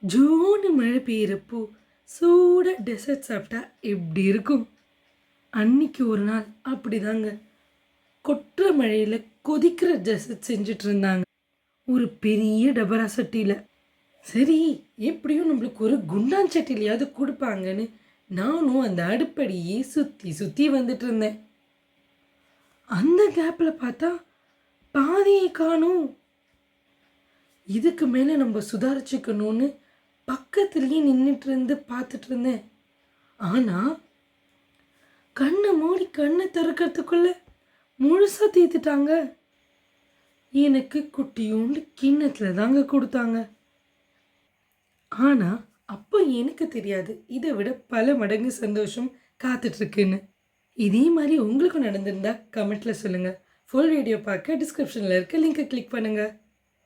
ஜூன்னு மழை பெய்யறப்போ சூடாக டெசர்ட் சாப்பிட்டா எப்படி இருக்கும்? அன்னைக்கு ஒரு நாள் அப்படிதாங்க. கொட்டுற மழையில் கொதிக்கிற டெசர்ட் செஞ்சுட்டு இருந்தாங்க ஒரு பெரிய டபரா சட்டியில். சரி, எப்படியும் நம்மளுக்கு ஒரு குண்டான் சட்டிலையாவது கொடுப்பாங்கன்னு நானும் அந்த அடுப்படியே சுற்றி சுற்றி வந்துட்டு இருந்தேன். அந்த கேப்பில் பார்த்தா பாதியை காணும். இதுக்கு மேலே நம்ம சுதாரிச்சுக்கணும்னு பக்கத்துலேயே நின்றுட்டு இருந்து பார்த்துட்டு இருந்தேன். ஆனால் கண்ணை மூடி கண்ணை திறக்கிறதுக்குள்ள முழுசாக தீர்த்துட்டாங்க. எனக்கு குட்டியோண்டு கிண்ணத்தில் தாங்க கொடுத்தாங்க. ஆனால் அப்போ எனக்கு தெரியாது இதை விட பல மடங்கு சந்தோஷம் காத்துட்ருக்குன்னு. இதே மாதிரி உங்களுக்கும் நடந்திருந்தா கமெண்ட்டில் சொல்லுங்கள். ஃபுல் வீடியோ பார்க்க டிஸ்கிரிப்ஷனில் இருக்க லிங்கை கிளிக் பண்ணுங்கள்.